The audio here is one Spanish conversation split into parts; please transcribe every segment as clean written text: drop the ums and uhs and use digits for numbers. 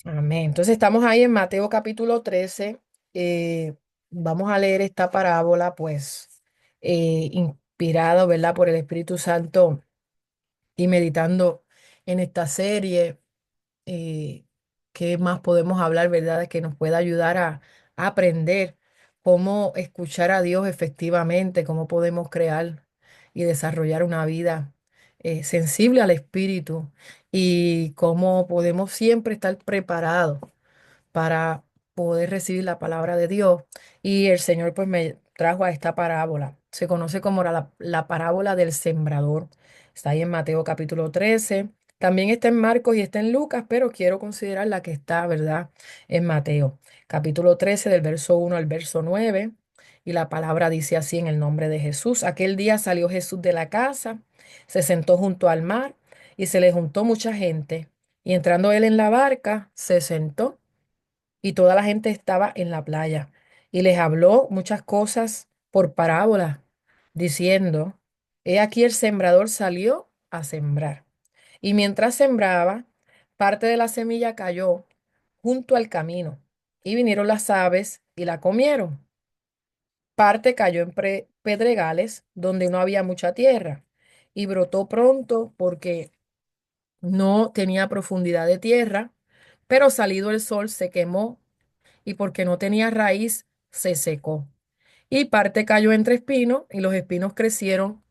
Amén. Entonces estamos ahí en Mateo capítulo 13. eh, Vamos a leer esta parábola, pues, inspirado, ¿verdad?, por el Espíritu Santo y meditando en esta serie. eh, ¿Qué más podemos hablar, verdad?, que nos pueda ayudar a aprender cómo escuchar a Dios efectivamente, cómo podemos crear y desarrollar una vida sensible al Espíritu y cómo podemos siempre estar preparados para poder recibir la palabra de Dios. Y el Señor pues me trajo a esta parábola. Se conoce como la parábola del sembrador. Está ahí en Mateo capítulo 13. También está en Marcos y está en Lucas, pero quiero considerar la que está, ¿verdad?, en Mateo capítulo 13 del verso 1 al verso 9. Y la palabra dice así en el nombre de Jesús. Aquel día salió Jesús de la casa, se sentó junto al mar y se le juntó mucha gente. Y entrando él en la barca, se sentó y toda la gente estaba en la playa. Y les habló muchas cosas por parábola, diciendo, he aquí el sembrador salió a sembrar. Y mientras sembraba, parte de la semilla cayó junto al camino, y vinieron las aves y la comieron. Parte cayó en pedregales donde no había mucha tierra, y brotó pronto porque no tenía profundidad de tierra, pero salido el sol se quemó y porque no tenía raíz, se secó. Y parte cayó entre espinos, y los espinos crecieron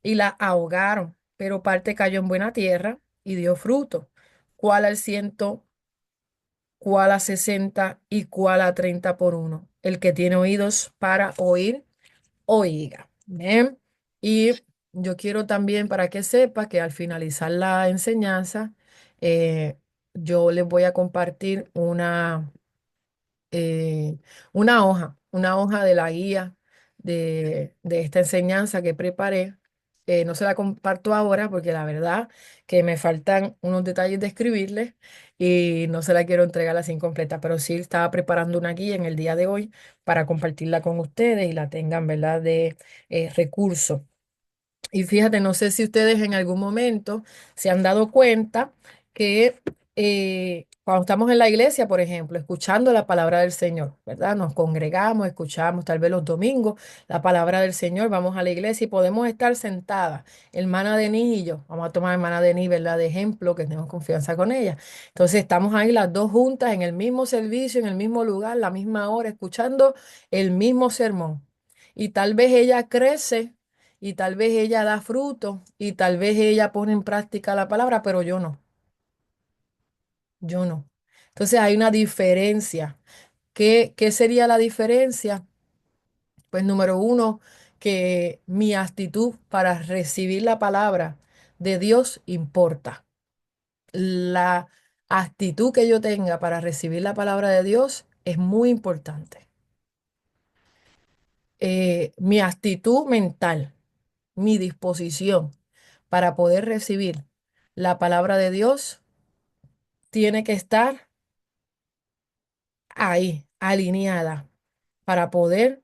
y la ahogaron, pero parte cayó en buena tierra y dio fruto, cuál al ciento, cuál a 60 y cuál a 30 por uno. El que tiene oídos para oír, oiga. Bien. Y yo quiero también para que sepa que al finalizar la enseñanza, eh, yo les voy a compartir eh, una hoja de la guía de esta enseñanza que preparé. No se la comparto ahora porque la verdad que me faltan unos detalles de escribirles y no se la quiero entregar así incompleta, pero sí estaba preparando una guía en el día de hoy para compartirla con ustedes y la tengan, ¿verdad?, de recurso. Y fíjate, no sé si ustedes en algún momento se han dado cuenta que cuando estamos en la iglesia, por ejemplo, escuchando la palabra del Señor, ¿verdad? Nos congregamos, escuchamos tal vez los domingos la palabra del Señor, vamos a la iglesia y podemos estar sentadas, hermana Denise y yo. Vamos a tomar a hermana Denise, ¿verdad?, de ejemplo, que tenemos confianza con ella. Entonces estamos ahí las dos juntas en el mismo servicio, en el mismo lugar, la misma hora, escuchando el mismo sermón. Y tal vez ella crece y tal vez ella da fruto y tal vez ella pone en práctica la palabra, pero yo no, yo no. Entonces hay una diferencia. ¿Qué sería la diferencia? Pues número uno, que mi actitud para recibir la palabra de Dios importa. La actitud que yo tenga para recibir la palabra de Dios es muy importante. Mi actitud mental, mi disposición para poder recibir la palabra de Dios tiene que estar ahí, alineada, para poder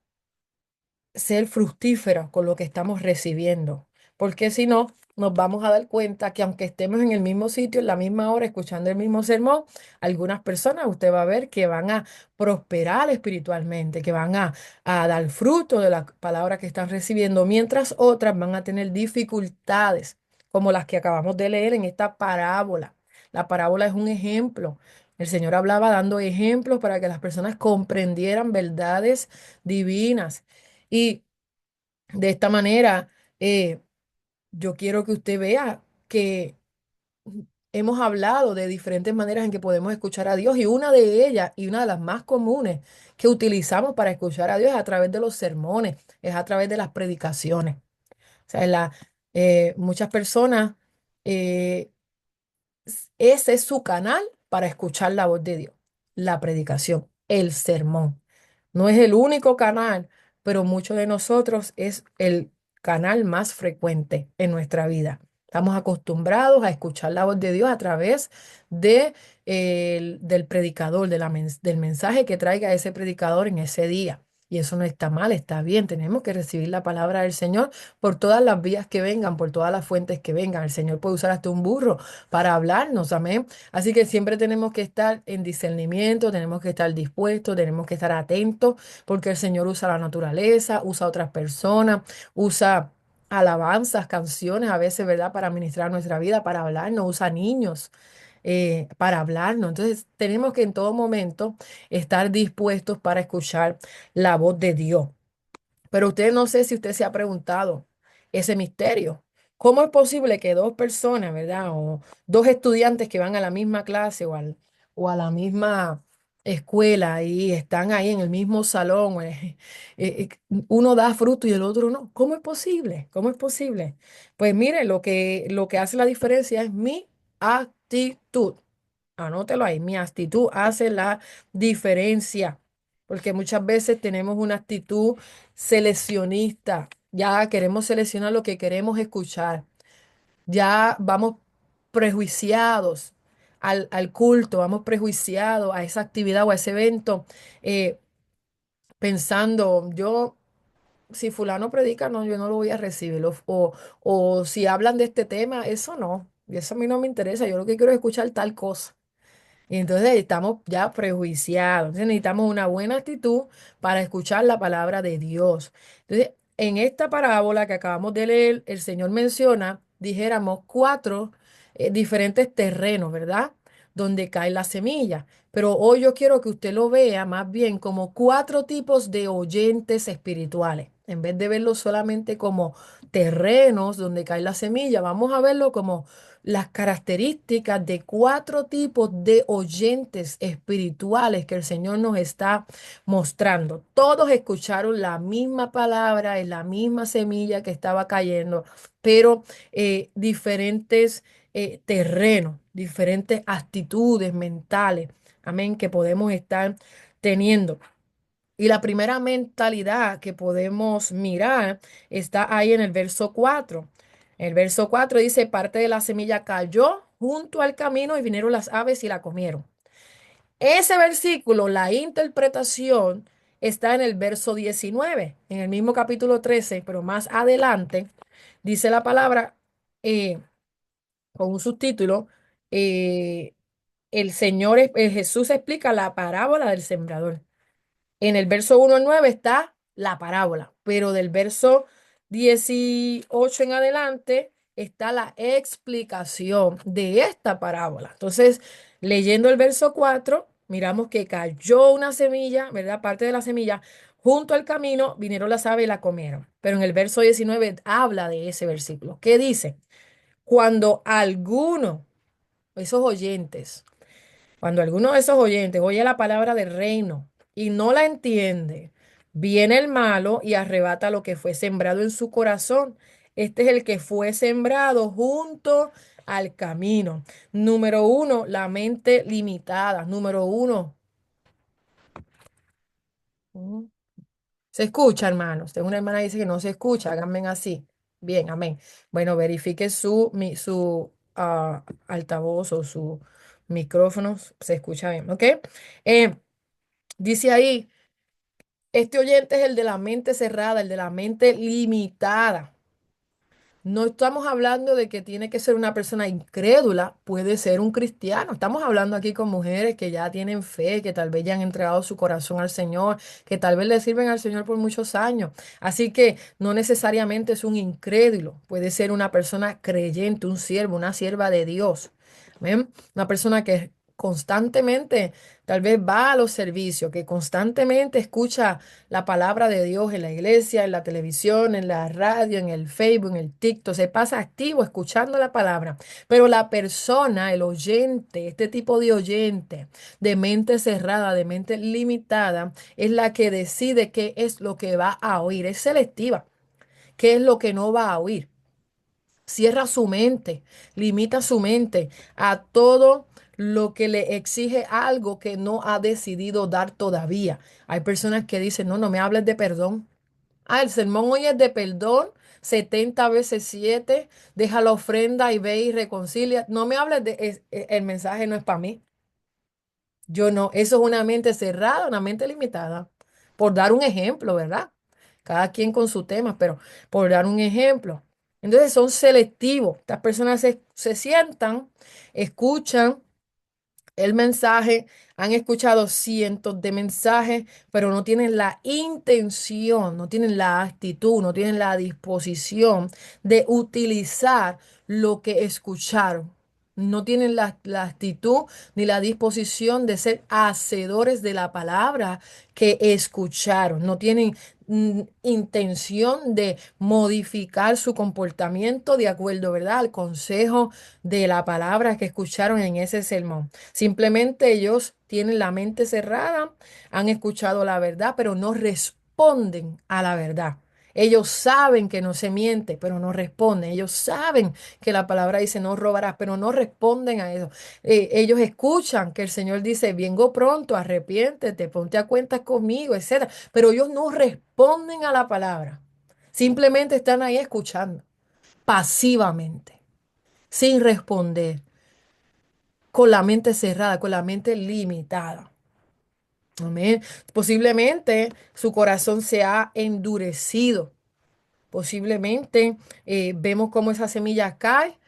ser fructífera con lo que estamos recibiendo. Porque si no, nos vamos a dar cuenta que aunque estemos en el mismo sitio, en la misma hora, escuchando el mismo sermón, algunas personas usted va a ver que van a prosperar espiritualmente, que van a dar fruto de la palabra que están recibiendo, mientras otras van a tener dificultades, como las que acabamos de leer en esta parábola. La parábola es un ejemplo. El Señor hablaba dando ejemplos para que las personas comprendieran verdades divinas. Y de esta manera, eh, yo quiero que usted vea que hemos hablado de diferentes maneras en que podemos escuchar a Dios y una de ellas y una de las más comunes que utilizamos para escuchar a Dios es a través de los sermones, es a través de las predicaciones. O sea, muchas personas eh, ese es su canal para escuchar la voz de Dios, la predicación, el sermón. No es el único canal, pero muchos de nosotros es el canal más frecuente en nuestra vida. Estamos acostumbrados a escuchar la voz de Dios a través del predicador, del mensaje que traiga ese predicador en ese día. Y eso no está mal, está bien. Tenemos que recibir la palabra del Señor por todas las vías que vengan, por todas las fuentes que vengan. El Señor puede usar hasta un burro para hablarnos, amén. Así que siempre tenemos que estar en discernimiento, tenemos que estar dispuestos, tenemos que estar atentos, porque el Señor usa la naturaleza, usa otras personas, usa alabanzas, canciones, a veces, ¿verdad? Para ministrar nuestra vida, para hablarnos, usa niños para hablarnos. Entonces, tenemos que en todo momento estar dispuestos para escuchar la voz de Dios. Pero usted no sé si usted se ha preguntado ese misterio. ¿Cómo es posible que dos personas, ¿verdad? O dos estudiantes que van a la misma clase o a la misma escuela y están ahí en el mismo salón, uno da fruto y el otro no? ¿Cómo es posible? ¿Cómo es posible? Pues mire, lo que hace la diferencia es mi actitud. Anótelo ahí, mi actitud hace la diferencia, porque muchas veces tenemos una actitud seleccionista, ya queremos seleccionar lo que queremos escuchar, ya vamos prejuiciados al culto, vamos prejuiciados a esa actividad o a ese evento, eh, pensando, si fulano predica, no, yo no lo voy a recibir, o si hablan de este tema, eso no, y eso a mí no me interesa, yo lo que quiero es escuchar tal cosa. Y entonces estamos ya prejuiciados. Entonces necesitamos una buena actitud para escuchar la palabra de Dios. Entonces, en esta parábola que acabamos de leer, el Señor menciona, dijéramos, cuatro diferentes terrenos, ¿verdad? Donde cae la semilla. Pero hoy yo quiero que usted lo vea más bien como cuatro tipos de oyentes espirituales. En vez de verlo solamente como terrenos donde cae la semilla, vamos a verlo como las características de cuatro tipos de oyentes espirituales que el Señor nos está mostrando. Todos escucharon la misma palabra, en la misma semilla que estaba cayendo, pero diferentes terrenos, diferentes actitudes mentales, amén, que podemos estar teniendo. Y la primera mentalidad que podemos mirar está ahí en el verso 4. El verso 4 dice, parte de la semilla cayó junto al camino y vinieron las aves y la comieron. Ese versículo, la interpretación está en el verso 19, en el mismo capítulo 13, pero más adelante dice la palabra eh, con un subtítulo, eh, Jesús explica la parábola del sembrador. En el verso 1 al 9 está la parábola, pero del verso 18 en adelante está la explicación de esta parábola. Entonces, leyendo el verso 4 miramos que cayó una semilla, ¿verdad? Parte de la semilla, junto al camino, vinieron las aves y la comieron. Pero en el verso 19 habla de ese versículo. ¿Qué dice? Cuando alguno, esos oyentes, cuando alguno de esos oyentes oye la palabra del reino y no la entiende, viene el malo y arrebata lo que fue sembrado en su corazón. Este es el que fue sembrado junto al camino. Número uno, la mente limitada. Número uno. mm, Se escucha, hermanos. Tengo una hermana que dice que no se escucha. Háganme así. Bien, amén. Bueno, verifique su altavoz o su micrófono. Se escucha bien, ¿ok? Eh, Dice ahí, este oyente es el de la mente cerrada, el de la mente limitada. No estamos hablando de que tiene que ser una persona incrédula, puede ser un cristiano. Estamos hablando aquí con mujeres que ya tienen fe, que tal vez ya han entregado su corazón al Señor, que tal vez le sirven al Señor por muchos años. Así que no necesariamente es un incrédulo, puede ser una persona creyente, un siervo, una sierva de Dios. ¿Ven? Una persona que constantemente tal vez va a los servicios, que constantemente escucha la palabra de Dios en la iglesia, en la televisión, en la radio, en el Facebook, en el TikTok. Se pasa activo escuchando la palabra. Pero la persona, el oyente, este tipo de oyente, de mente cerrada, de mente limitada, es la que decide qué es lo que va a oír. Es selectiva. ¿Qué es lo que no va a oír? Cierra su mente, limita su mente a todo lo que le exige algo que no ha decidido dar todavía. Hay personas que dicen, no, no me hables de perdón. Ah, el sermón hoy es de perdón, 70 veces 7, deja la ofrenda y ve y reconcilia. No me hables el mensaje no es para mí. Yo no, eso es una mente cerrada, una mente limitada. por dar un ejemplo, ¿verdad? Cada quien con su tema, pero por dar un ejemplo. Entonces son selectivos. Estas personas se sientan, escuchan el mensaje, han escuchado cientos de mensajes, pero no tienen la intención, no tienen la actitud, no tienen la disposición de utilizar lo que escucharon. No tienen la actitud ni la disposición de ser hacedores de la palabra que escucharon. No tienen intención de modificar su comportamiento de acuerdo, ¿verdad? Al consejo de la palabra que escucharon en ese sermón. Simplemente ellos tienen la mente cerrada, han escuchado la verdad, pero no responden a la verdad. Ellos saben que no se miente, pero no responden. Ellos saben que la palabra dice no robarás, pero no responden a eso. Ellos escuchan que el Señor dice, vengo pronto, arrepiéntete, ponte a cuentas conmigo, etcétera. Pero ellos no responden a la palabra. Simplemente están ahí escuchando, pasivamente, sin responder, con la mente cerrada, con la mente limitada. Amén. Posiblemente su corazón se ha endurecido. Posiblemente vemos cómo esa semilla cae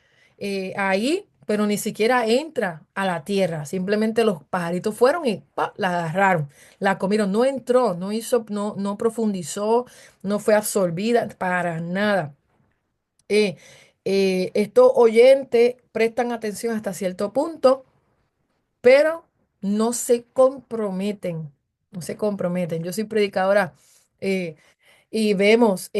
ahí, pero ni siquiera entra a la tierra. Simplemente los pajaritos fueron y ¡pa! La agarraron, la comieron. No entró, no hizo, no profundizó, no fue absorbida para nada. Eh, Estos oyentes prestan atención hasta cierto punto, pero no se comprometen, no se comprometen. Yo soy predicadora eh, y vemos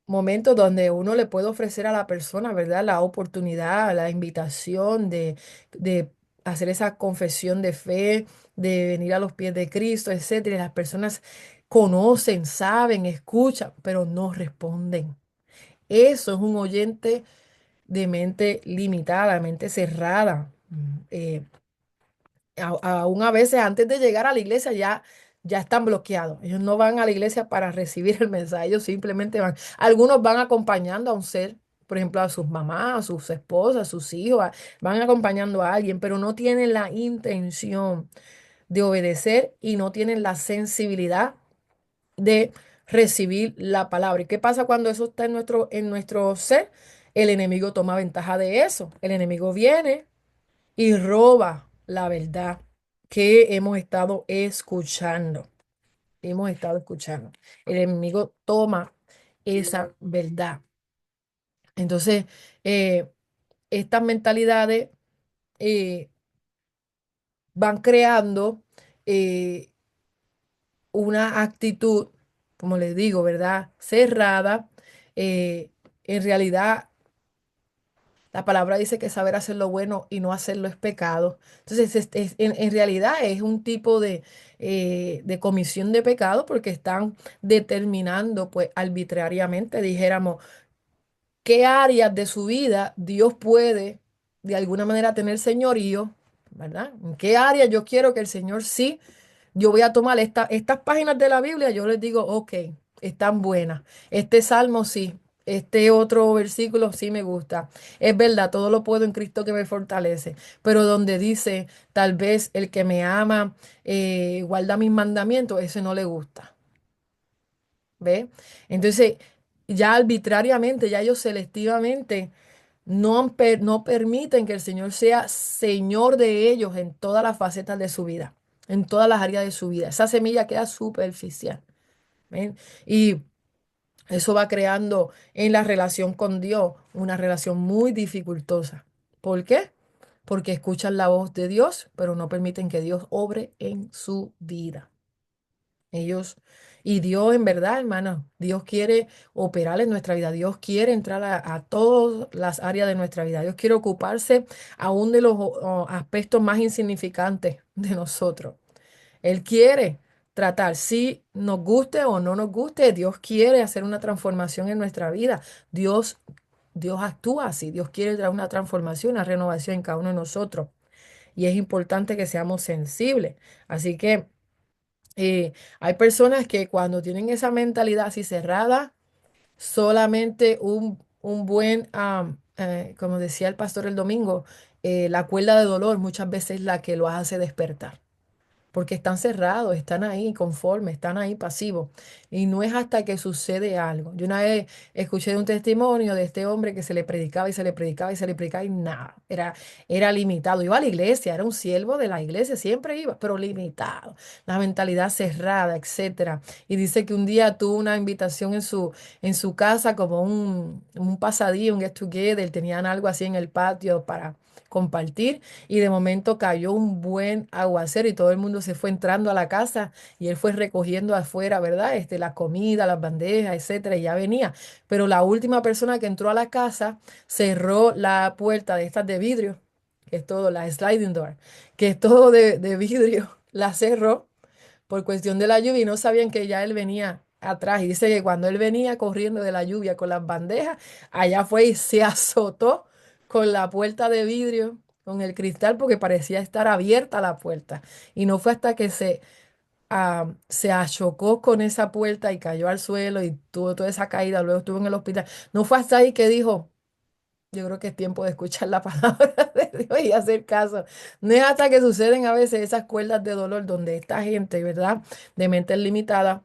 momentos donde uno le puede ofrecer a la persona, ¿verdad? La oportunidad, la invitación de hacer esa confesión de fe, de venir a los pies de Cristo, etcétera. Y las personas conocen, saben, escuchan, pero no responden. Eso es un oyente de mente limitada, mente cerrada. Aún a veces antes de llegar a la iglesia ya están bloqueados. Ellos no van a la iglesia para recibir el mensaje, ellos simplemente van. Algunos van acompañando a un ser, por ejemplo, a sus mamás, a sus esposas, a sus hijos, van acompañando a alguien, pero no tienen la intención de obedecer y no tienen la sensibilidad de recibir la palabra. ¿Y qué pasa cuando eso está en nuestro ser? El enemigo toma ventaja de eso. El enemigo viene y roba la verdad que hemos estado escuchando. Hemos estado escuchando. El enemigo toma esa verdad. Entonces, eh, estas mentalidades eh, van creando eh, una actitud, como les digo, ¿verdad? Cerrada. Eh, en realidad la palabra dice que saber hacer lo bueno y no hacerlo es pecado. Entonces, en realidad es un tipo de comisión de pecado porque están determinando, pues, arbitrariamente, dijéramos, qué áreas de su vida Dios puede, de alguna manera, tener señorío, ¿verdad? ¿En qué áreas yo quiero que el Señor sí? Yo voy a tomar estas páginas de la Biblia, yo les digo, ok, están buenas. Este salmo sí, este otro versículo sí me gusta. Es verdad, todo lo puedo en Cristo que me fortalece, pero donde dice, tal vez el que me ama guarda mis mandamientos, ese no le gusta. ¿Ve? Entonces, ya arbitrariamente, ya ellos selectivamente no permiten que el Señor sea Señor de ellos en todas las facetas de su vida, en todas las áreas de su vida. Esa semilla queda superficial. ¿Ven? Y eso va creando en la relación con Dios una relación muy dificultosa. ¿Por qué? Porque escuchan la voz de Dios, pero no permiten que Dios obre en su vida. Ellos, y Dios en verdad, hermano, Dios quiere operar en nuestra vida, Dios quiere entrar a todas las áreas de nuestra vida, Dios quiere ocuparse aún de los aspectos más insignificantes de nosotros. Él quiere tratar, si nos guste o no nos guste, Dios quiere hacer una transformación en nuestra vida. Dios actúa así, Dios quiere traer una transformación, una renovación en cada uno de nosotros. Y es importante que seamos sensibles. Así que hay personas que cuando tienen esa mentalidad así cerrada, solamente un buen, como decía el pastor el domingo, la cuerda de dolor muchas veces es la que lo hace despertar. porque están cerrados, están ahí conformes, están ahí pasivos. Y no es hasta que sucede algo. Yo una vez escuché de un testimonio de este hombre que se le predicaba y se le predicaba y se le predicaba y nada, era limitado. Iba a la iglesia, era un siervo de la iglesia, siempre iba, pero limitado. La mentalidad cerrada, etcétera. Y dice que un día tuvo una invitación en su casa como un pasadía, un get together, tenían algo así en el patio para compartir y de momento cayó un buen aguacero y todo el mundo se fue entrando a la casa y él fue recogiendo afuera, ¿verdad? La comida, las bandejas, etcétera, y ya venía. Pero la última persona que entró a la casa cerró la puerta de estas de vidrio, que es todo, la sliding door, que es todo de vidrio, la cerró por cuestión de la lluvia y no sabían que ya él venía atrás. Y dice que cuando él venía corriendo de la lluvia con las bandejas, allá fue y se azotó con la puerta de vidrio, con el cristal, porque parecía estar abierta la puerta. Y no fue hasta que se achocó con esa puerta y cayó al suelo y tuvo toda esa caída, luego estuvo en el hospital. No fue hasta ahí que dijo, yo creo que es tiempo de escuchar la palabra de Dios y hacer caso. No es hasta que suceden a veces esas cuerdas de dolor donde esta gente, ¿verdad? De mente limitada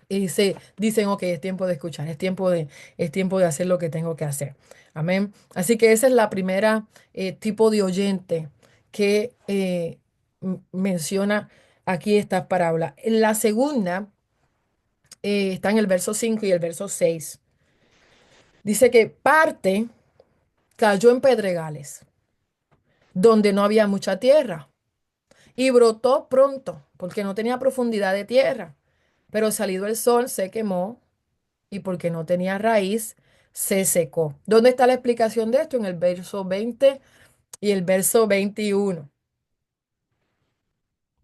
y se dicen, ok, es tiempo de escuchar, es tiempo de hacer lo que tengo que hacer. Amén. Así que esa es la primera tipo de oyente que menciona aquí estas parábolas. La segunda está en el verso 5 y el verso 6. Dice que parte cayó en pedregales, donde no había mucha tierra, y brotó pronto, porque no tenía profundidad de tierra. Pero salido el sol se quemó y porque no tenía raíz, se secó. ¿Dónde está la explicación de esto? En el verso 20 y el verso 21.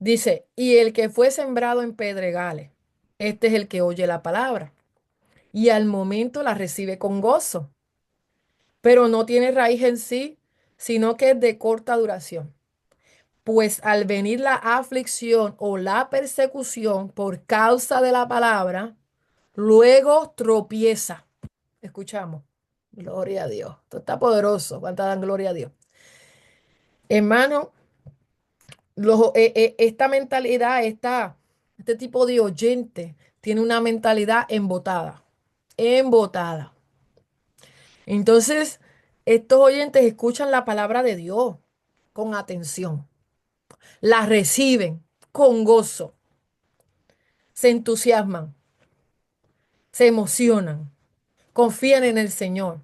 Dice, y el que fue sembrado en pedregales, este es el que oye la palabra y al momento la recibe con gozo, pero no tiene raíz en sí, sino que es de corta duración. Pues al venir la aflicción o la persecución por causa de la palabra, luego tropieza. Escuchamos. Gloria a Dios. Esto está poderoso. ¿Cuánta dan gloria a Dios? Hermano, esta mentalidad, este tipo de oyente tiene una mentalidad embotada. Embotada. Entonces, estos oyentes escuchan la palabra de Dios con atención. La reciben con gozo. Se entusiasman, se emocionan, confían en el Señor,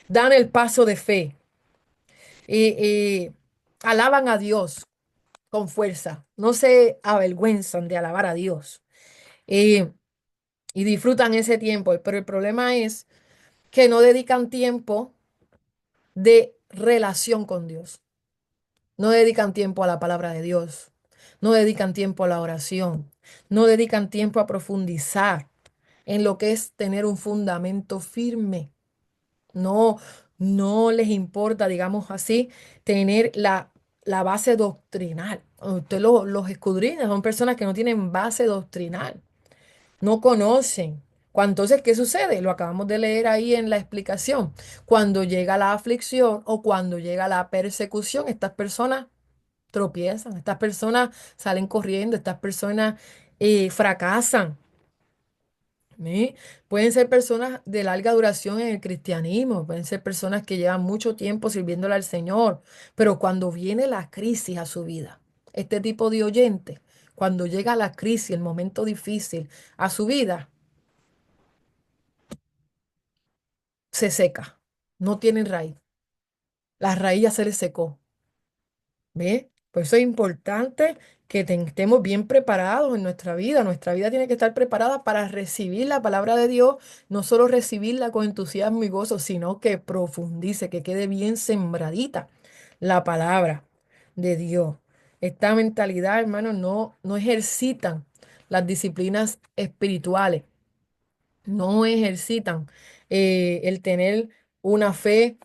dan el paso de fe y alaban a Dios con fuerza, no se avergüenzan de alabar a Dios eh, y disfrutan ese tiempo. Pero el problema es que no dedican tiempo de relación con Dios, no dedican tiempo a la palabra de Dios, no dedican tiempo a la oración, no dedican tiempo a profundizar en lo que es tener un fundamento firme. No, no les importa, digamos así, tener la base doctrinal. Usted los escudriña, son personas que no tienen base doctrinal, no conocen. Entonces, ¿qué sucede? Lo acabamos de leer ahí en la explicación. Cuando llega la aflicción o cuando llega la persecución, estas personas tropiezan, estas personas salen corriendo, estas personas fracasan. ¿Sí? Pueden ser personas de larga duración en el cristianismo, pueden ser personas que llevan mucho tiempo sirviéndole al Señor, pero cuando viene la crisis a su vida, este tipo de oyente, cuando llega la crisis, el momento difícil a su vida, se seca, no tienen raíz, la raíz ya se le secó. ¿Ve? Por eso es importante que estemos bien preparados en nuestra vida. Nuestra vida tiene que estar preparada para recibir la palabra de Dios, no solo recibirla con entusiasmo y gozo, sino que profundice, que quede bien sembradita la palabra de Dios. Esta mentalidad, hermano, no ejercitan las disciplinas espirituales, no ejercitan el tener una fe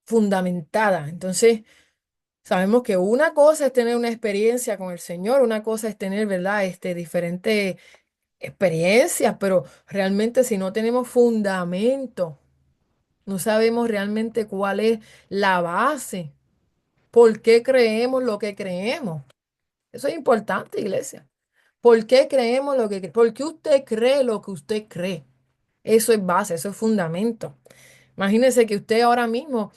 fundamentada. Entonces, sabemos que una cosa es tener una experiencia con el Señor, una cosa es tener, ¿verdad? Diferentes experiencias, pero realmente si no tenemos fundamento, no sabemos realmente cuál es la base, por qué creemos lo que creemos. Eso es importante, iglesia. ¿Por qué creemos lo que ¿Por qué usted cree lo que usted cree? Eso es base, eso es fundamento. Imagínese que usted ahora mismo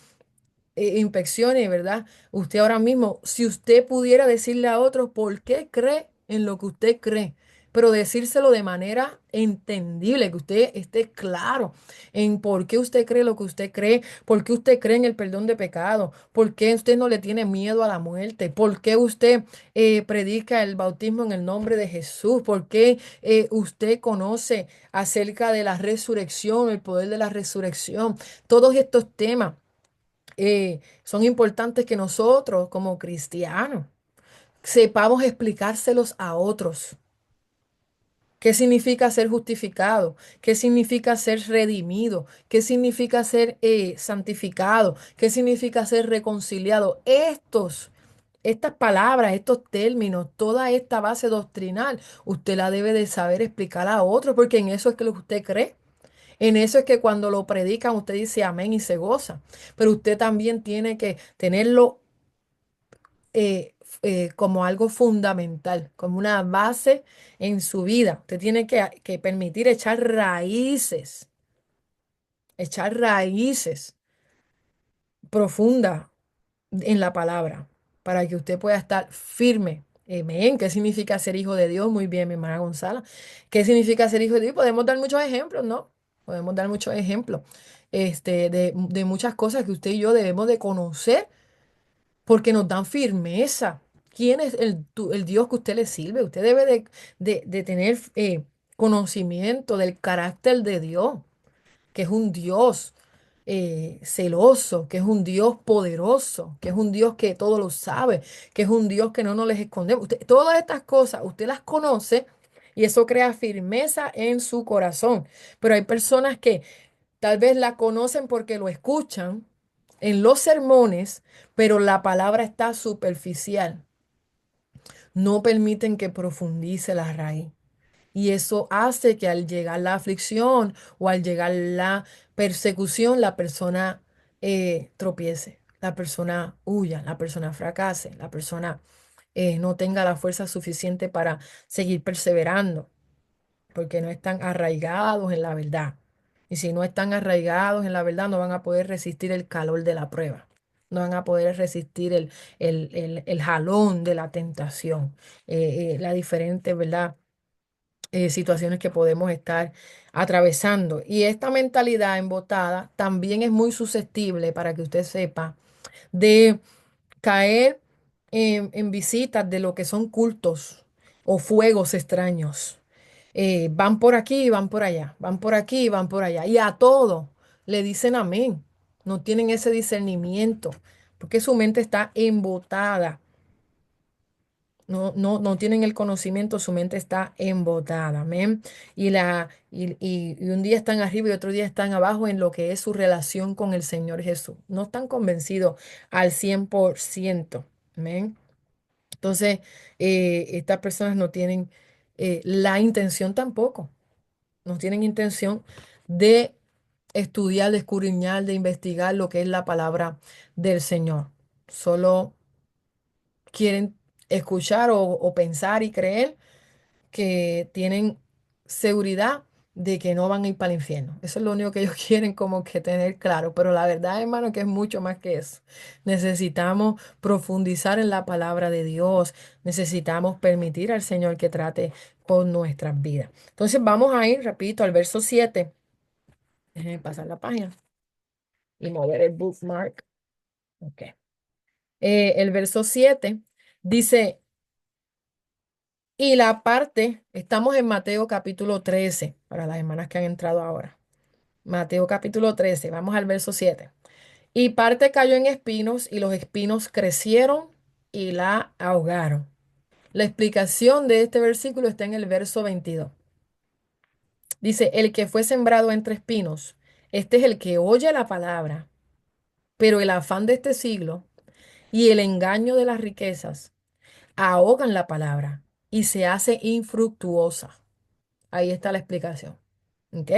inspeccione, ¿verdad? Usted ahora mismo, si usted pudiera decirle a otros por qué cree en lo que usted cree, pero decírselo de manera entendible, que usted esté claro en por qué usted cree lo que usted cree, por qué usted cree en el perdón de pecado, por qué usted no le tiene miedo a la muerte, por qué usted predica el bautismo en el nombre de Jesús, por qué usted conoce acerca de la resurrección, el poder de la resurrección, todos estos temas son importantes que nosotros como cristianos sepamos explicárselos a otros. ¿Qué significa ser justificado? ¿Qué significa ser redimido? ¿Qué significa ser santificado? ¿Qué significa ser reconciliado? Estas palabras, estos términos, toda esta base doctrinal, usted la debe de saber explicar a otros, porque en eso es que lo que usted cree. En eso es que cuando lo predican usted dice amén y se goza. Pero usted también tiene que tenerlo como algo fundamental, como una base en su vida. Usted tiene que permitir echar raíces profundas en la palabra, para que usted pueda estar firme. Amén. ¿Qué significa ser hijo de Dios? Muy bien, mi hermana Gonzala. ¿Qué significa ser hijo de Dios? Podemos dar muchos ejemplos, ¿no? Podemos dar muchos ejemplos de muchas cosas que usted y yo debemos de conocer porque nos dan firmeza. ¿Quién es el Dios que usted le sirve? Usted debe de tener conocimiento del carácter de Dios, que es un Dios celoso, que es un Dios poderoso, que es un Dios que todo lo sabe, que es un Dios que no nos les escondemos. Todas estas cosas usted las conoce y eso crea firmeza en su corazón. Pero hay personas que tal vez la conocen porque lo escuchan en los sermones, pero la palabra está superficial. No permiten que profundice la raíz. Y eso hace que al llegar la aflicción o al llegar la persecución, la persona tropiece, la persona huya, la persona fracase, la persona no tenga la fuerza suficiente para seguir perseverando porque no están arraigados en la verdad. Y si no están arraigados en la verdad, no van a poder resistir el calor de la prueba. No van a poder resistir el jalón de la tentación, la diferente, ¿verdad? Situaciones que podemos estar atravesando. Y esta mentalidad embotada también es muy susceptible, para que usted sepa, de caer en visitas de lo que son cultos o fuegos extraños. Van por aquí y van por allá, van por aquí y van por allá. Y a todo le dicen amén. No tienen ese discernimiento porque su mente está embotada. No tienen el conocimiento, su mente está embotada. Amén. Y un día están arriba y otro día están abajo en lo que es su relación con el Señor Jesús. No están convencidos al 100%. Amén. Entonces, estas personas no tienen la intención tampoco. No tienen intención de estudiar, de escudriñar, de investigar lo que es la palabra del Señor. Solo quieren escuchar o pensar y creer que tienen seguridad de que no van a ir para el infierno. Eso es lo único que ellos quieren como que tener claro. Pero la verdad, hermano, que es mucho más que eso. Necesitamos profundizar en la palabra de Dios. Necesitamos permitir al Señor que trate con nuestras vidas. Entonces vamos a ir, repito, al verso 7. Déjenme pasar la página y mover el bookmark. Ok. El verso 7 dice, y la parte, estamos en Mateo capítulo 13 para las hermanas que han entrado ahora. Mateo capítulo 13 vamos al verso 7. Y parte cayó en espinos y los espinos crecieron y la ahogaron. La explicación de este versículo está en el verso 22. Dice, el que fue sembrado entre espinos, este es el que oye la palabra, pero el afán de este siglo y el engaño de las riquezas ahogan la palabra y se hace infructuosa. Ahí está la explicación. ¿Ok?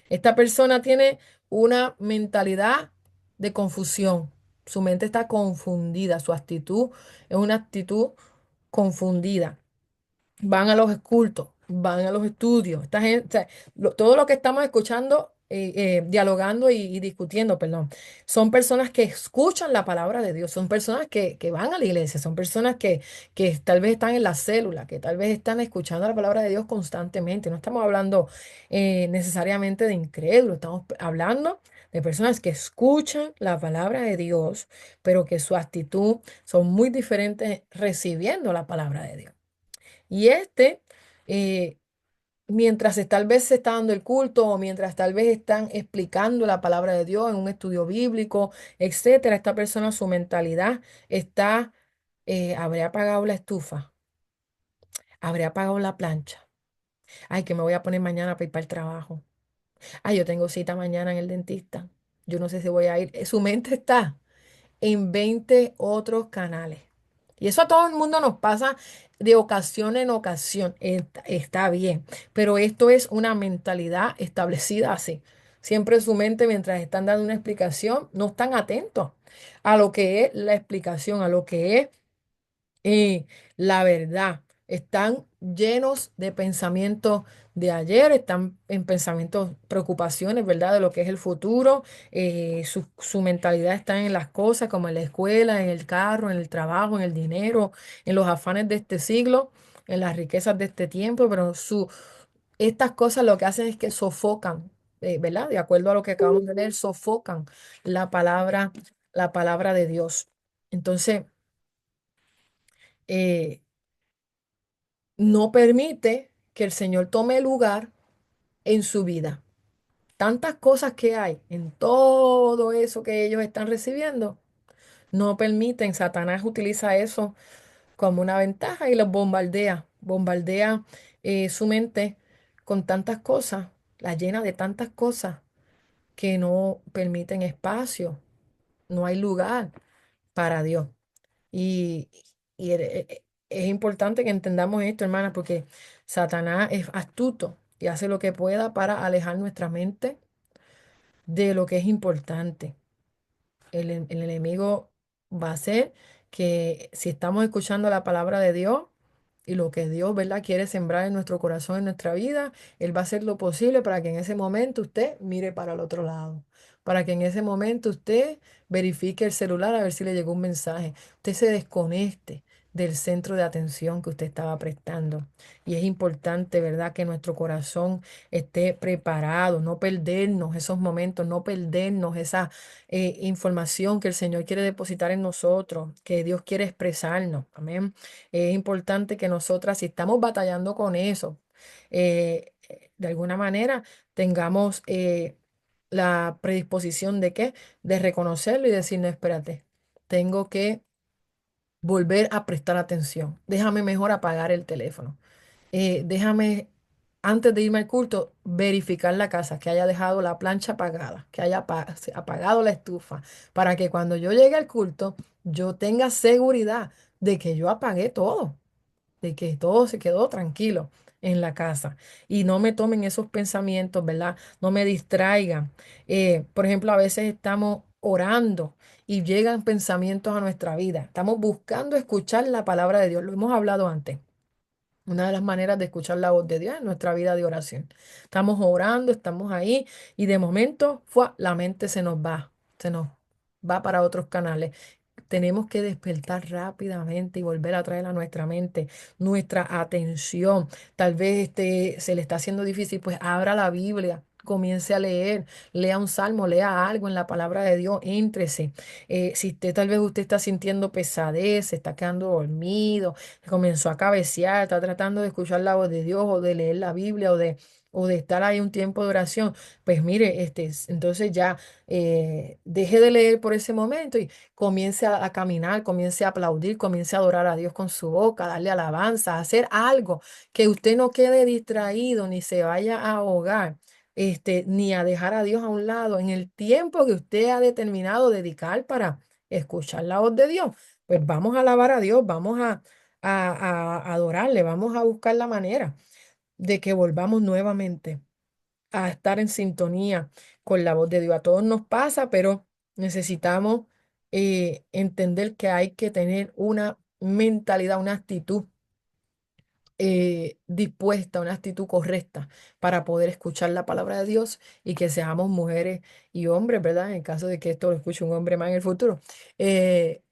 Esta persona tiene una mentalidad de confusión. Su mente está confundida. Su actitud es una actitud confundida, van a los cultos, van a los estudios. Esta gente, o sea, todo lo que estamos escuchando, dialogando y discutiendo, perdón, son personas que escuchan la palabra de Dios, son personas que van a la iglesia, son personas que tal vez están en la célula, que tal vez están escuchando la palabra de Dios constantemente. No estamos hablando necesariamente de incrédulos, estamos hablando de personas que escuchan la palabra de Dios, pero que su actitud son muy diferentes recibiendo la palabra de Dios. Y eh, mientras tal vez se está dando el culto o mientras tal vez están explicando la palabra de Dios en un estudio bíblico, etcétera, esta persona, su mentalidad está, habría apagado la estufa, habría apagado la plancha. Ay, que me voy a poner mañana para ir para el trabajo. Ay, yo tengo cita mañana en el dentista. Yo no sé si voy a ir. Su mente está en 20 otros canales. Y eso a todo el mundo nos pasa de ocasión en ocasión. Está bien, pero esto es una mentalidad establecida así. Siempre en su mente, mientras están dando una explicación, no están atentos a lo que es la explicación, a lo que es la verdad. Están llenos de pensamientos de ayer, están en pensamientos, preocupaciones, ¿verdad? De lo que es el futuro. Su mentalidad está en las cosas como en la escuela, en el carro, en el trabajo, en el dinero, en los afanes de este siglo, en las riquezas de este tiempo, pero estas cosas lo que hacen es que sofocan, ¿verdad? De acuerdo a lo que acabamos de leer, sofocan la palabra de Dios. Entonces, eh, no permite que el Señor tome lugar en su vida. Tantas cosas que hay en todo eso que ellos están recibiendo, no permiten. Satanás utiliza eso como una ventaja y los bombardea, bombardea su mente con tantas cosas, la llena de tantas cosas que no permiten espacio, no hay lugar para Dios. Y, es importante que entendamos esto, hermana, porque Satanás es astuto y hace lo que pueda para alejar nuestra mente de lo que es importante. El enemigo va a hacer que si estamos escuchando la palabra de Dios y lo que Dios, ¿verdad?, quiere sembrar en nuestro corazón, en nuestra vida, Él va a hacer lo posible para que en ese momento usted mire para el otro lado, para que en ese momento usted verifique el celular a ver si le llegó un mensaje, usted se desconecte del centro de atención que usted estaba prestando. Y es importante, ¿verdad?, que nuestro corazón esté preparado, no perdernos esos momentos, no perdernos esa información que el Señor quiere depositar en nosotros, que Dios quiere expresarnos. Amén. Es importante que nosotras, si estamos batallando con eso, de alguna manera tengamos la predisposición de qué, de reconocerlo y decir, no, espérate, tengo que volver a prestar atención. Déjame mejor apagar el teléfono. Déjame, antes de irme al culto, verificar la casa, que haya dejado la plancha apagada, que haya apagado la estufa, para que cuando yo llegue al culto, yo tenga seguridad de que yo apagué todo, de que todo se quedó tranquilo en la casa y no me tomen esos pensamientos, ¿verdad? No me distraigan. Por ejemplo, a veces estamos orando y llegan pensamientos a nuestra vida. Estamos buscando escuchar la palabra de Dios. Lo hemos hablado antes. Una de las maneras de escuchar la voz de Dios es nuestra vida de oración. Estamos orando, estamos ahí y de momento la mente se nos va para otros canales. Tenemos que despertar rápidamente y volver a traer a nuestra mente nuestra atención. Tal vez se le está haciendo difícil, pues abra la Biblia. Comience a leer, lea un salmo, lea algo en la palabra de Dios, éntrese. Si tal vez usted está sintiendo pesadez, se está quedando dormido, comenzó a cabecear, está tratando de escuchar la voz de Dios o de leer la Biblia o de estar ahí un tiempo de oración, pues mire, entonces ya deje de leer por ese momento y comience a caminar, comience a aplaudir, comience a adorar a Dios con su boca, darle alabanza, hacer algo que usted no quede distraído ni se vaya a ahogar. Ni a dejar a Dios a un lado en el tiempo que usted ha determinado dedicar para escuchar la voz de Dios. Pues vamos a alabar a Dios, vamos a adorarle, vamos a buscar la manera de que volvamos nuevamente a estar en sintonía con la voz de Dios. A todos nos pasa, pero necesitamos entender que hay que tener una mentalidad, una actitud dispuesta, una actitud correcta para poder escuchar la palabra de Dios y que seamos mujeres y hombres, ¿verdad? En caso de que esto lo escuche un hombre más en el futuro, eh,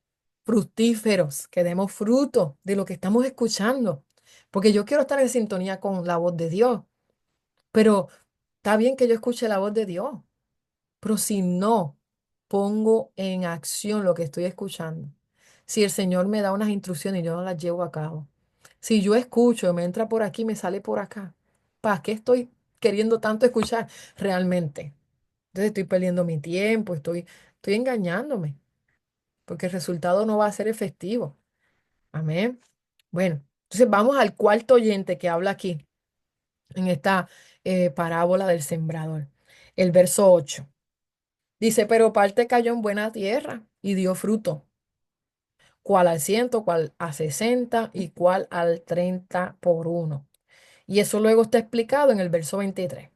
fructíferos, que demos fruto de lo que estamos escuchando, porque yo quiero estar en sintonía con la voz de Dios, pero está bien que yo escuche la voz de Dios, pero si no pongo en acción lo que estoy escuchando, si el Señor me da unas instrucciones y yo no las llevo a cabo, si yo escucho, me entra por aquí, me sale por acá, ¿para qué estoy queriendo tanto escuchar realmente? Entonces estoy perdiendo mi tiempo, estoy engañándome, porque el resultado no va a ser efectivo. Amén. Bueno, entonces vamos al cuarto oyente que habla aquí en esta parábola del sembrador. El verso 8. Dice, pero parte cayó en buena tierra y dio fruto, cuál al ciento, cuál a 60 y cuál al 30 por uno. Y eso luego está explicado en el verso 23.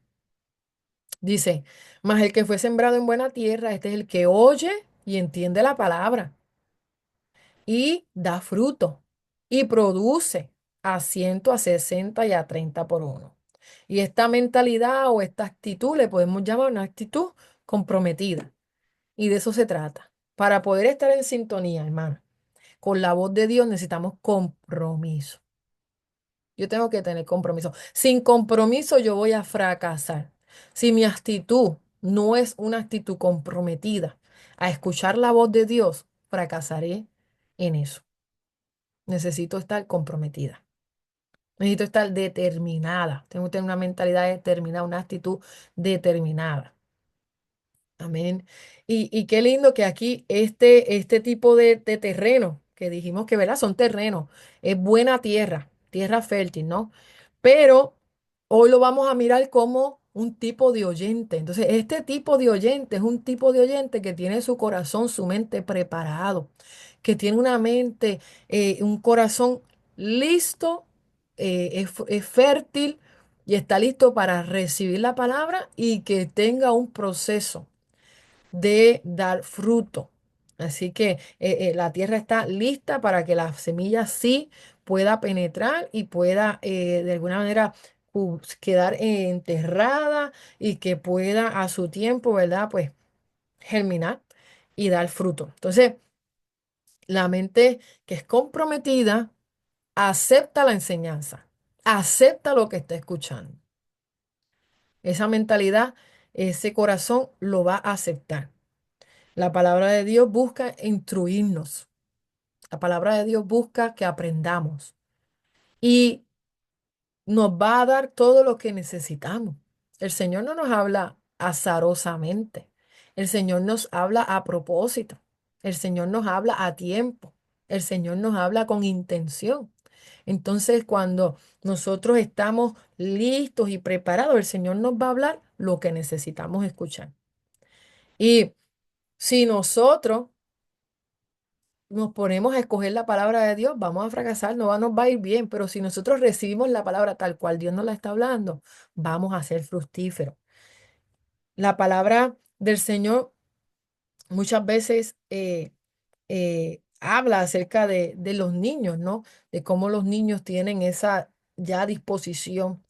Dice, mas el que fue sembrado en buena tierra, este es el que oye y entiende la palabra y da fruto y produce a 100, a 60 y a 30 por uno. Y esta mentalidad o esta actitud le podemos llamar una actitud comprometida. Y de eso se trata. Para poder estar en sintonía, hermano, con la voz de Dios necesitamos compromiso. Yo tengo que tener compromiso. Sin compromiso yo voy a fracasar. Si mi actitud no es una actitud comprometida a escuchar la voz de Dios, fracasaré en eso. Necesito estar comprometida. Necesito estar determinada. Tengo que tener una mentalidad determinada, una actitud determinada. Amén. Y qué lindo que aquí este tipo de terreno, que dijimos que, ¿verdad? Son terrenos, es buena tierra, tierra fértil, ¿no? Pero hoy lo vamos a mirar como un tipo de oyente. Entonces, este tipo de oyente es un tipo de oyente que tiene su corazón, su mente preparado, que tiene una mente, un corazón listo, es fértil y está listo para recibir la palabra y que tenga un proceso de dar fruto. Así que la tierra está lista para que la semilla sí pueda penetrar y pueda de alguna manera quedar enterrada y que pueda a su tiempo, ¿verdad? Pues germinar y dar fruto. Entonces, la mente que es comprometida acepta la enseñanza, acepta lo que está escuchando. Esa mentalidad, ese corazón lo va a aceptar. La palabra de Dios busca instruirnos. La palabra de Dios busca que aprendamos y nos va a dar todo lo que necesitamos. El Señor no nos habla azarosamente. El Señor nos habla a propósito. El Señor nos habla a tiempo. El Señor nos habla con intención. Entonces, cuando nosotros estamos listos y preparados, el Señor nos va a hablar lo que necesitamos escuchar. Y si nosotros nos ponemos a escoger la palabra de Dios, vamos a fracasar, nos va a ir bien, pero si nosotros recibimos la palabra tal cual Dios nos la está hablando, vamos a ser fructíferos. La palabra del Señor muchas veces habla acerca de los niños, ¿no? De cómo los niños tienen esa ya disposición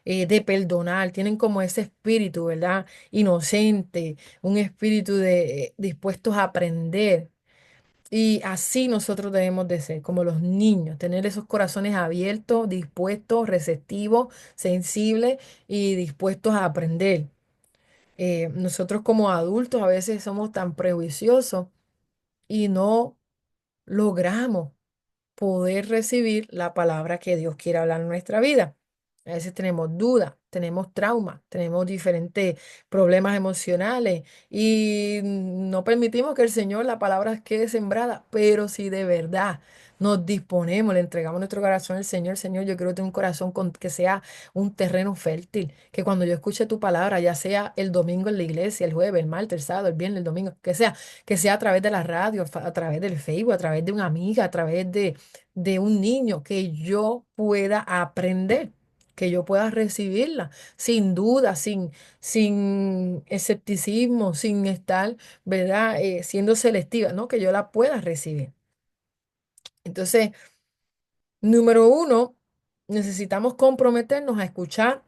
de perdonar, tienen como ese espíritu, ¿verdad? Inocente, un espíritu de dispuestos a aprender. Y así nosotros debemos de ser, como los niños, tener esos corazones abiertos, dispuestos, receptivos, sensibles y dispuestos a aprender. Nosotros como adultos a veces somos tan prejuiciosos y no logramos poder recibir la palabra que Dios quiere hablar en nuestra vida. A veces tenemos dudas, tenemos traumas, tenemos diferentes problemas emocionales y no permitimos que el Señor, la palabra quede sembrada, pero si de verdad nos disponemos, le entregamos nuestro corazón al Señor, Señor, yo quiero tener un corazón que sea un terreno fértil, que cuando yo escuche tu palabra, ya sea el domingo en la iglesia, el jueves, el martes, el sábado, el viernes, el domingo, que sea a través de la radio, a través del Facebook, a través de una amiga, a través de un niño, que yo pueda aprender, que yo pueda recibirla sin duda, sin escepticismo, sin estar, ¿verdad? Siendo selectiva, ¿no? Que yo la pueda recibir. Entonces, número uno, necesitamos comprometernos a escuchar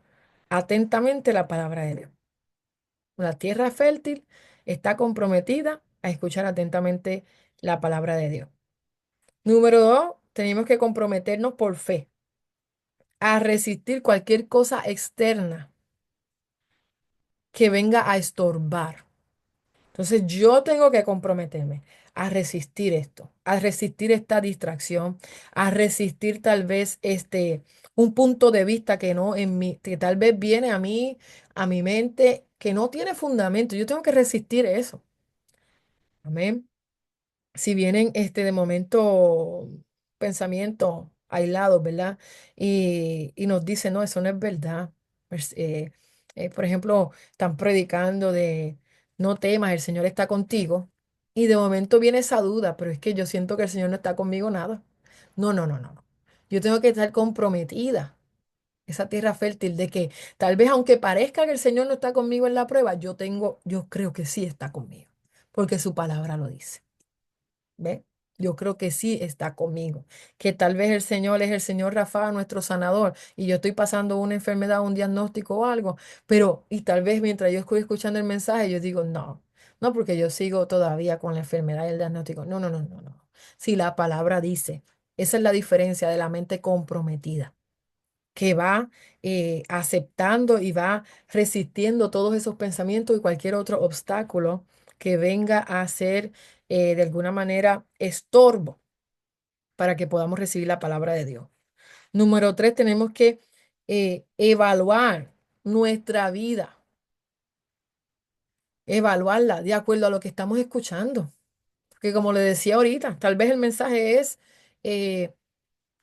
atentamente la palabra de Dios. La tierra fértil está comprometida a escuchar atentamente la palabra de Dios. Número dos, tenemos que comprometernos por fe a resistir cualquier cosa externa que venga a estorbar. Entonces yo tengo que comprometerme a resistir esto, a resistir esta distracción, a resistir tal vez un punto de vista que no en mí, que tal vez viene a mi mente, que no tiene fundamento. Yo tengo que resistir eso. Amén. Si vienen de momento pensamientos aislados, ¿verdad? Y nos dicen, no, eso no es verdad. Pues, por ejemplo, están predicando de no temas, el Señor está contigo. Y de momento viene esa duda, pero es que yo siento que el Señor no está conmigo nada. No, no, no, no, no. Yo tengo que estar comprometida, esa tierra fértil, de que tal vez aunque parezca que el Señor no está conmigo en la prueba, yo creo que sí está conmigo, porque su palabra lo dice. ¿Ve? Yo creo que sí está conmigo, que tal vez el Señor es el Señor Rafa, nuestro sanador, y yo estoy pasando una enfermedad, un diagnóstico o algo, pero, y tal vez mientras yo estoy escuchando el mensaje, yo digo, no, no, porque yo sigo todavía con la enfermedad y el diagnóstico. No, no, no, no, no. Si la palabra dice, esa es la diferencia de la mente comprometida, que va aceptando y va resistiendo todos esos pensamientos y cualquier otro obstáculo que venga a ser de alguna manera estorbo para que podamos recibir la palabra de Dios. Número tres, tenemos que evaluar nuestra vida, evaluarla de acuerdo a lo que estamos escuchando. Porque como le decía ahorita, tal vez el mensaje es eh,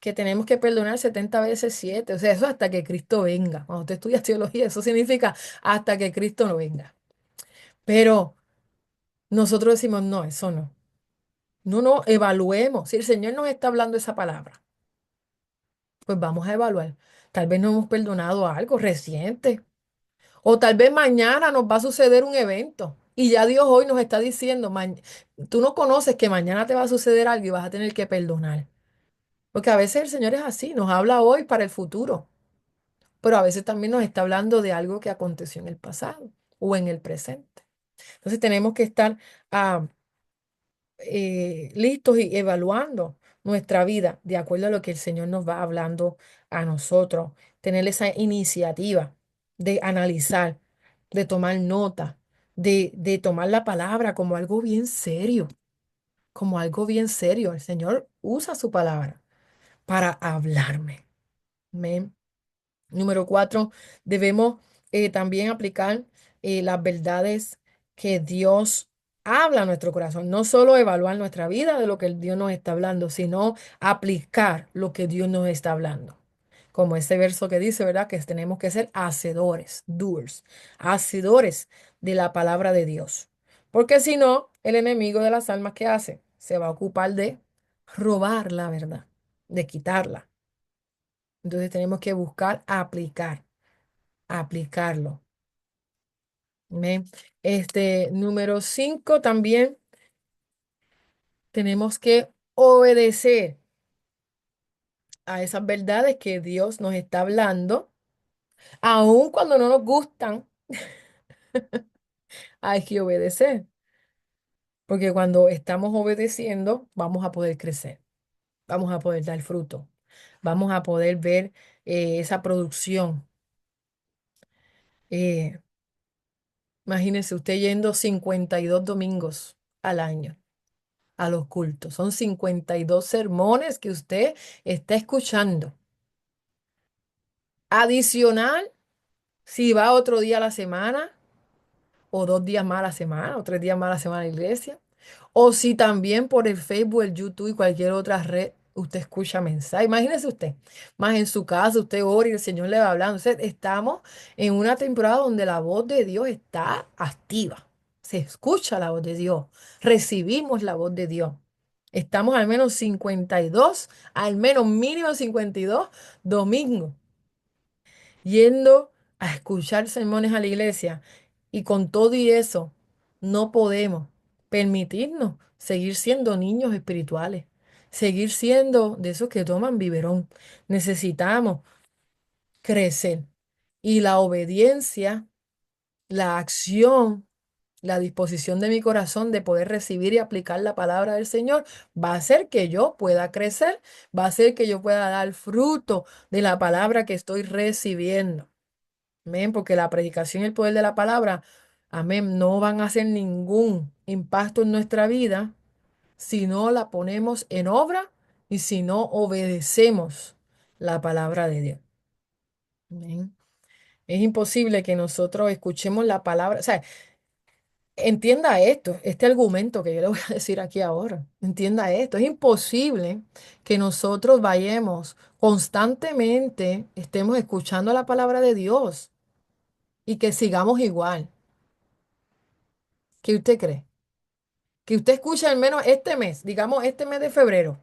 que tenemos que perdonar 70 veces 7. O sea, eso hasta que Cristo venga. Cuando usted estudia teología, eso significa hasta que Cristo no venga. Pero nosotros decimos, no, eso no. No, no, evaluemos. Si el Señor nos está hablando esa palabra, pues vamos a evaluar. Tal vez no hemos perdonado algo reciente. O tal vez mañana nos va a suceder un evento. Y ya Dios hoy nos está diciendo, tú no conoces que mañana te va a suceder algo y vas a tener que perdonar. Porque a veces el Señor es así, nos habla hoy para el futuro. Pero a veces también nos está hablando de algo que aconteció en el pasado o en el presente. Entonces tenemos que estar ah, listos y evaluando nuestra vida de acuerdo a lo que el Señor nos va hablando a nosotros, tener esa iniciativa de analizar, de tomar nota, de tomar la palabra como algo bien serio, como algo bien serio. El Señor usa su palabra para hablarme. Amén. Número cuatro, debemos también aplicar las verdades que Dios habla a nuestro corazón. No solo evaluar nuestra vida de lo que el Dios nos está hablando, sino aplicar lo que Dios nos está hablando. Como ese verso que dice, ¿verdad? Que tenemos que ser hacedores, doers, hacedores de la palabra de Dios. Porque si no, el enemigo de las almas, ¿qué hace? Se va a ocupar de robar la verdad, de quitarla. Entonces tenemos que buscar aplicarlo. Amén. Número 5 también tenemos que obedecer a esas verdades que Dios nos está hablando, aun cuando no nos gustan, hay que obedecer, porque cuando estamos obedeciendo vamos a poder crecer, vamos a poder dar fruto, vamos a poder ver esa producción. Eh, Imagínese usted yendo 52 domingos al año a los cultos. Son 52 sermones que usted está escuchando. Adicional, si va otro día a la semana, o 2 días más a la semana, o 3 días más a la semana a la iglesia, o si también por el Facebook, el YouTube y cualquier otra red usted escucha mensajes. Imagínese usted, más en su casa, usted ora y el Señor le va hablando. Entonces, estamos en una temporada donde la voz de Dios está activa. Se escucha la voz de Dios. Recibimos la voz de Dios. Estamos al menos 52, al menos mínimo 52 domingos yendo a escuchar sermones a la iglesia. Y con todo y eso, no podemos permitirnos seguir siendo niños espirituales. seguir siendo de esos que toman biberón. Necesitamos crecer. Y la obediencia, la acción, la disposición de mi corazón de poder recibir y aplicar la palabra del Señor va a hacer que yo pueda crecer, va a hacer que yo pueda dar fruto de la palabra que estoy recibiendo. Amén, porque la predicación y el poder de la palabra, amén, no van a hacer ningún impacto en nuestra vida si no la ponemos en obra y si no obedecemos la palabra de Dios. Amén. Es imposible que nosotros escuchemos la palabra, o sea, entienda esto, este argumento que yo le voy a decir aquí ahora, entienda esto, es imposible que nosotros vayamos constantemente, estemos escuchando la palabra de Dios y que sigamos igual. ¿Qué usted cree? Que usted escuche al menos este mes, digamos este mes de febrero.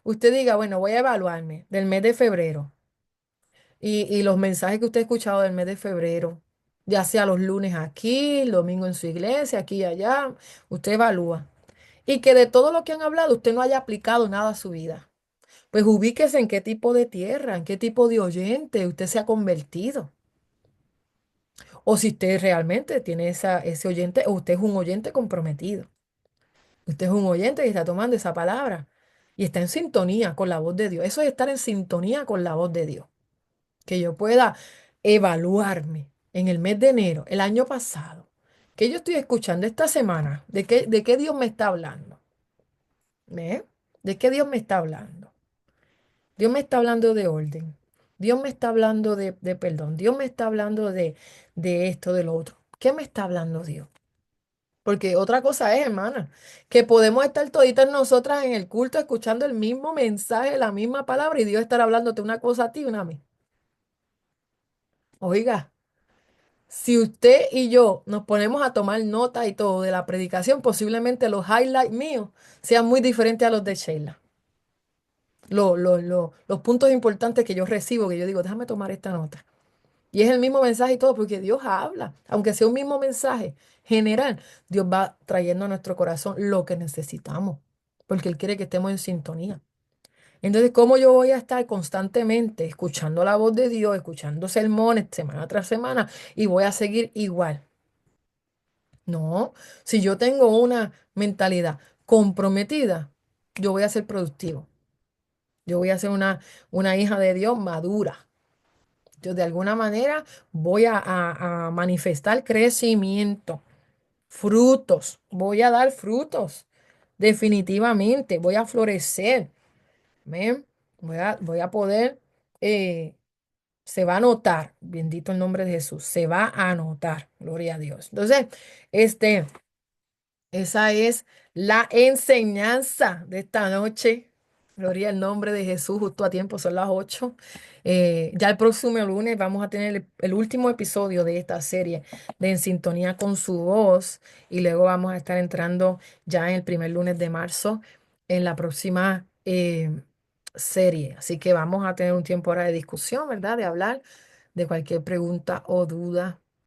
Usted diga, bueno, voy a evaluarme del mes de febrero y los mensajes que usted ha escuchado del mes de febrero, ya sea los lunes aquí, el domingo en su iglesia, aquí y allá, usted evalúa. Y que de todo lo que han hablado usted no haya aplicado nada a su vida. Pues ubíquese en qué tipo de tierra, en qué tipo de oyente usted se ha convertido. O si usted realmente tiene ese oyente, o usted es un oyente comprometido. Usted es un oyente que está tomando esa palabra y está en sintonía con la voz de Dios. Eso es estar en sintonía con la voz de Dios. Que yo pueda evaluarme en el mes de enero, el año pasado, que yo estoy escuchando esta semana, de qué Dios me está hablando. ¿Eh? ¿De qué Dios me está hablando? Dios me está hablando de orden. Dios me está hablando de perdón. Dios me está hablando de esto, de lo otro. ¿Qué me está hablando Dios? Porque otra cosa es, hermana, que podemos estar toditas nosotras en el culto escuchando el mismo mensaje, la misma palabra y Dios estar hablándote una cosa a ti y una a mí. Oiga, si usted y yo nos ponemos a tomar nota y todo de la predicación, posiblemente los highlights míos sean muy diferentes a los de Sheila. Los puntos importantes que yo recibo, que yo digo, déjame tomar esta nota. Y es el mismo mensaje y todo, porque Dios habla, aunque sea un mismo mensaje general, Dios va trayendo a nuestro corazón lo que necesitamos, porque Él quiere que estemos en sintonía. Entonces, ¿cómo yo voy a estar constantemente escuchando la voz de Dios, escuchando sermones semana tras semana y voy a seguir igual? No, si yo tengo una mentalidad comprometida, yo voy a ser productivo. Yo voy a ser una hija de Dios madura. Yo de alguna manera voy a manifestar crecimiento, frutos, voy a dar frutos, definitivamente, voy a florecer, ¿ven? Voy a poder, eh, se va a notar, bendito el nombre de Jesús, se va a notar, gloria a Dios. Entonces, este... esa es la enseñanza de esta noche. Gloria al nombre de Jesús, justo a tiempo, son las 8. Ya el próximo lunes vamos a tener el último episodio de esta serie de En Sintonía con su voz y luego vamos a estar entrando ya en el primer lunes de marzo en la próxima serie. Así que vamos a tener un tiempo ahora de discusión, ¿verdad? De hablar de cualquier pregunta o duda